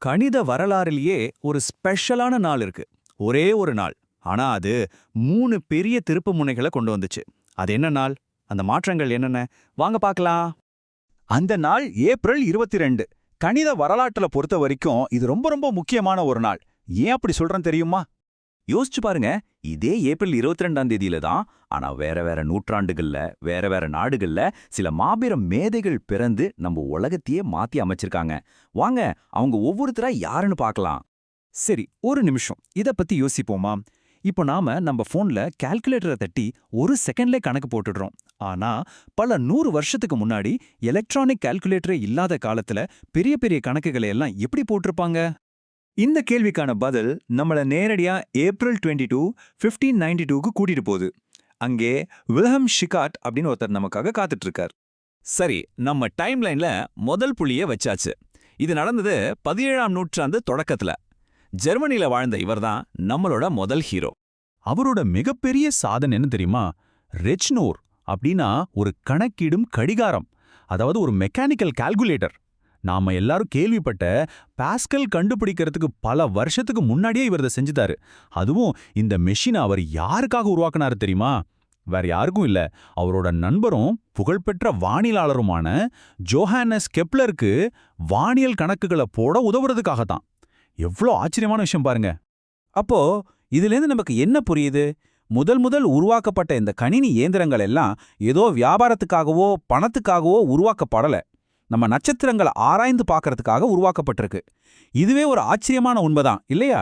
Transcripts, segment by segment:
கணித வரலாறிலேயே ஒரு ஸ்பெஷலான நாள் இருக்கு. ஒரே ஒரு நாள். ஆனா அது 3 பெரிய திருப்பு முனைகளை கொண்டு வந்துச்சு. அது என்ன நாள்? அந்த மாற்றங்கள் என்னென்ன? வாங்க பார்க்கலாம். அந்த நாள் ஏப்ரல் 22. கணித வரலாற்றுல பொறுத்த வரைக்கும் இது ரொம்ப ரொம்ப முக்கியமான ஒரு நாள். ஏன் அப்படி சொல்றேன் தெரியுமா? யோசிச்சு பாருங்க. இதே ஏப்ரல் 22ஆம் தேதியில தான். ஆனா வேற வேற நூற்றாண்டுகள்ல வேற வேற நாடுகள்ல சில மாபெரும் மேதைகள் பிறந்து நம்ம உலகத்தையே மாத்தி அமைச்சிருக்காங்க. வாங்க அவங்க ஒவ்வொருத்தரா யாருன்னு பார்க்கலாம். சரி, ஒரு நிமிஷம் இத பத்தி யோசிப்போமா? இப்போ நாம நம்ம போன்ல கால்குலேட்டரை தட்டி ஒரு செகண்ட்ல கணக்கு போட்டுடுறோம். ஆனா பல 100 வருஷத்துக்கு முன்னாடி எலக்ட்ரானிக் கால்குலேட்டரே இல்லாத காலத்துல பெரிய பெரிய கணக்குகளை எல்லாம் எப்படி போட்டிருப்பாங்க? இந்த கேள்விக்கான பதில் நம்மள நேரடியா ஏப்ரல் 22, 1592க்கு கூட்டிட்டு போகுது. அங்கே வில்ஹம் ஷிகாட் அப்படின்னு ஒருத்தர் நமக்காக காத்துட்டு இருக்கார். சரி, நம்ம டைம்லைன்ல முதல் புள்ளிய வச்சாச்சு. இது நடந்தது 17ஆம் நூற்றாண்டு தொடக்கத்துல. ஜெர்மனில வாழ்ந்த இவர்தான் நம்மளோட முதல் ஹீரோ. அவரோட மிகப்பெரிய சாதனை என்ன தெரியுமா? ரெச்னோர் அப்படின்னா ஒரு கணக்கிடும் கடிகாரம், அதாவது ஒரு மெக்கானிக்கல் கால்குலேட்டர். நாம எல்லாரும் கேள்விப்பட்ட பாஸ்கல் கண்டுபிடிக்கிறதுக்கு பல வருஷத்துக்கு முன்னாடியே இவர் இதை செஞ்சுட்டாரு. அதுவும் இந்த மெஷினை அவர் யாருக்காக உருவாக்குனாரு தெரியுமா? வேற யாருக்கும் இல்ல, அவரோட நண்பரும் புகழ்பெற்ற வானியலாளருமான ஜோஹானஸ் கெப்லருக்கு வானியல் கணக்குகளை போட உதவுறதுக்காகத்தான். எவ்வளோ ஆச்சரியமான விஷயம் பாருங்க. அப்போ இதிலேருந்து நமக்கு என்ன புரியுது? முதல் உருவாக்கப்பட்ட இந்த கணினி இயந்திரங்கள் எல்லாம் ஏதோ வியாபாரத்துக்காகவோ பணத்துக்காகவோ உருவாக்கப்படல. நம்ம நட்சத்திரங்களை ஆராய்ந்து பார்க்கறதுக்காக உருவாக்கப்பட்டிருக்கு. இதுவே ஒரு ஆச்சரியமான உண்மைதான் இல்லையா?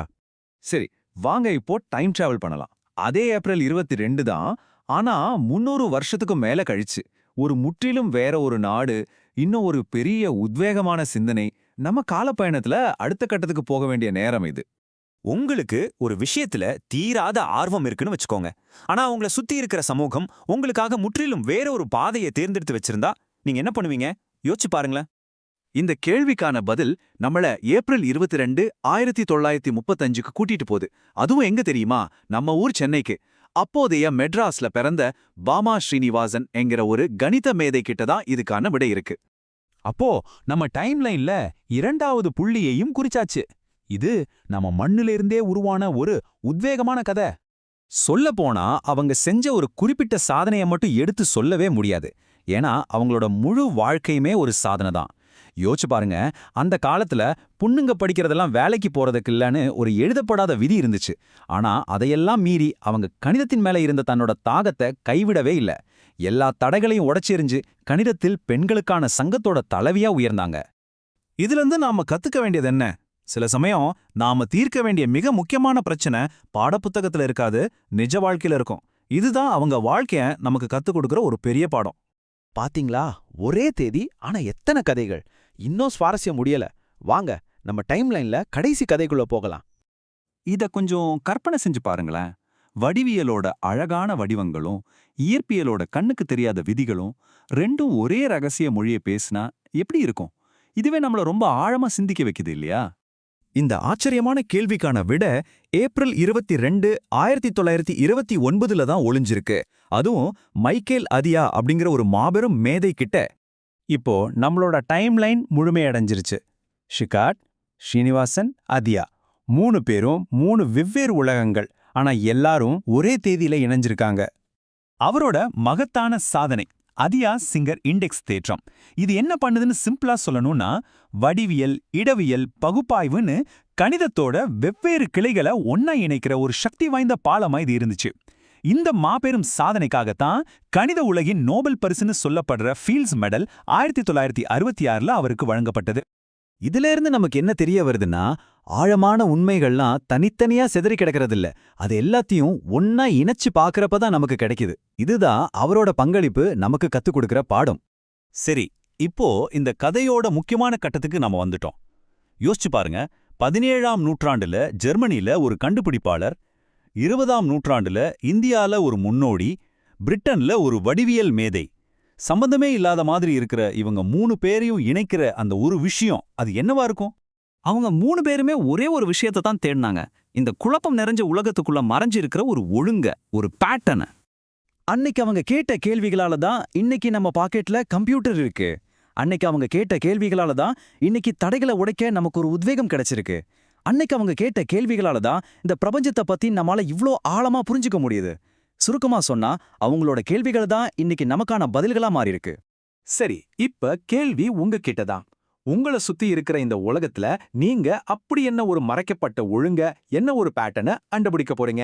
சரி, வாங்க இப்போ டைம் டிராவல் பண்ணலாம். அதே ஏப்ரல் 22 தான். ஆனா 300 வருஷத்துக்கு மேல கழிச்சு ஒரு முற்றிலும் வேற ஒரு நாடு, இன்னும் ஒரு பெரிய உத்வேகமான சிந்தனை, நம்ம காலப்பயணத்துல அடுத்த கட்டத்துக்கு போக வேண்டிய நேரம் இது. உங்களுக்கு ஒரு விஷயத்துல தீராத ஆர்வம் இருக்குன்னு வச்சுக்கோங்க. ஆனா உங்களை சுத்தி இருக்கிற சமூகம் உங்களுக்காக முற்றிலும் வேற ஒரு பாதையை தேர்ந்தெடுத்து வச்சிருந்தா நீங்க என்ன பண்ணுவீங்க? யோசிச்சு பாருங்களேன். இந்த கேள்விக்கான பதில் நம்மள ஏப்ரல் 22, 1935க்கு கூட்டிட்டு போகுது. அதுவும் எங்க தெரியுமா? நம்ம ஊர் சென்னைக்கு. அப்போதைய மெட்ராஸ்ல பிறந்த பாமா ஸ்ரீனிவாசன் என்கிற ஒரு கணித மேதை கிட்ட தான் இதுக்கான விடை இருக்கு. அப்போ நம்ம டைம்லைன்ல 2வது புள்ளியையும் குறிச்சாச்சு. இது நம்ம மண்ணிலிருந்தே உருவான ஒரு உத்வேகமான கதை. சொல்ல போனா அவங்க செஞ்ச ஒரு குறிப்பிட்ட சாதனையை மட்டும் எடுத்து சொல்லவே முடியாது. ஏன்னா அவங்களோட முழு வாழ்க்கையுமே ஒரு சாதனை தான். யோசிச்சு பாருங்க, அந்த காலத்துல பொண்ணுங்க படிக்கிறதெல்லாம் வேலைக்கு போறதுக்கு இல்லன்னு ஒரு எழுதப்படாத விதி இருந்துச்சு. ஆனா அதையெல்லாம் மீறி அவங்க கணிதத்தின் மேல இருந்த தன்னோட தாகத்தை கைவிடவே இல்ல. எல்லா தடைகளையும் உடைச்செறிஞ்சு கணிதத்தில் பெண்களுக்கான சங்கத்தோட தலைவியா உயர்ந்தாங்க. இதிலிருந்து நாம கத்துக்க வேண்டியது என்ன? சில சமயம் நாம தீர்க்க வேண்டிய மிக முக்கியமான பிரச்சனை பாடப்புத்தகத்துல இருக்காது, நிஜ வாழ்க்கையில இருக்கும். இதுதான் அவங்க வாழ்க்கைய நமக்கு கத்துக் கொடுக்கிற ஒரு பெரிய பாடம். பாத்தீங்களா? ஒரே தேதி ஆனா எத்தனை கதைகள்! இன்னும் சுவாரஸ்யம் முடியல. வாங்க நம்ம டைம்லைன்ல கடைசி கதைக்குள்ள போகலாம். இத கொஞ்சம் கற்பனை செஞ்சு பாருங்களேன். வடிவியலோட அழகான வடிவங்களும் இயற்பியலோட கண்ணுக்கு தெரியாத விதிகளும் ரெண்டும் ஒரே ரகசிய மொழியை பேசினா எப்படி இருக்கும்? இதுவே நம்மள ரொம்ப ஆழமா சிந்திக்க வைக்குது இல்லையா? இந்த ஆச்சரியமான கேள்விக்கான விட ஏப்ரல் 22, 1929ல தான் ஒளிஞ்சிருக்கு. அதுவும் மைக்கேல் அதியா அப்படிங்கிற ஒரு மாபெரும் மேதை கிட்ட. இப்போ நம்மளோட டைம்லைன் முழுமையடைஞ்சிருச்சு. ஷிகாட், ஸ்ரீனிவாசன், அதியா 3 பேரும் 3 வெவ்வேறு உலகங்கள். ஆனா எல்லாரும் ஒரே தேதியில இணைஞ்சிருக்காங்க. அவரோட மகத்தான சாதனை அதியா சிங்கர் இண்டெக்ஸ் தேற்றம். இது என்ன பண்ணுதுன்னு சிம்பிளா சொல்லணும்னா, வடிவியல், இடவியல், பகுப்பாய்வுன்னு கணிதத்தோட வெவ்வேறு கிளைகளை ஒன்னா இணைக்கிற ஒரு சக்தி வாய்ந்த பாலமா இது இருந்துச்சு. இந்த மாபெரும் சாதனைக்காகத்தான் கணித உலகின் நோபல் பரிசுன்னு சொல்லப்படுற ஃபீல்ட்ஸ் மெடல் 1966ல அவருக்கு வழங்கப்பட்டது. இதுல இருந்து நமக்கு என்ன தெரிய வருதுன்னா, ஆழமான உண்மைகள்லாம் தனித்தனியா சிதறி கிடக்கிறதில்ல, அது எல்லாத்தையும் ஒன்னா இணைச்சு பார்க்கறப்பதான் நமக்கு கிடைக்குது. இதுதான் அவரோட பங்களிப்பு நமக்கு கத்துக் கொடுக்கிற பாடம். சரி, இப்போ இந்த கதையோட முக்கியமான கட்டத்துக்கு நாம வந்துட்டோம். யோசிச்சு பாருங்க, 17ஆம் நூற்றாண்டுல ஜெர்மனில ஒரு கண்டுபிடிப்பாளர், 20ஆம் நூற்றாண்டுல இந்தியால ஒரு முன்னோடி, பிரிட்டன்ல ஒரு வடிவியல் மேதை. சம்பந்தமே இல்லாத மாதிரி இருக்கிற இவங்க 3 பேரையும் இணைக்கிற அந்த ஒரு விஷயம், அது என்னவா இருக்கும்? அவங்க 3 பேருமே ஒரே ஒரு விஷயத்தை தான் தேடினாங்க. இந்த குழப்பம் நிறைஞ்ச உலகத்துக்குள்ள மறைஞ்சு இருக்கிற ஒரு ஒழுங்க, ஒரு பேட்டர்ன். அன்னைக்கு அவங்க கேட்ட கேள்விகளால தான் இன்னைக்கு நம்ம பாக்கெட்ல கம்ப்யூட்டர் இருக்கு. அன்னைக்கு அவங்க கேட்ட கேள்விகளால தான் இன்னைக்கு தடைகளை உடைக்க நமக்கு ஒரு உத்வேகம் கிடைச்சிருக்கு. அன்னைக்கு அவங்க கேட்ட கேள்விகளால தான் இந்த பிரபஞ்சத்தை பத்தி நம்மால இவ்ளோ ஆழமா புரிஞ்சுக்க முடியுது. சுருக்கமா சொன்னா அவங்களோட கேள்விகள் தான் இன்னைக்கு நமக்கான பதில்களா மாறியிருக்கு. சரி, இப்ப கேள்வி உங்ககிட்ட தான். உங்கள சுத்தி இருக்கிற இந்த உலகத்துல நீங்க அப்படி என்ன ஒரு மறைக்கப்பட்ட ஒழுங்க, என்ன ஒரு பேட்டர்னை கண்டுபிடிக்க போறீங்க?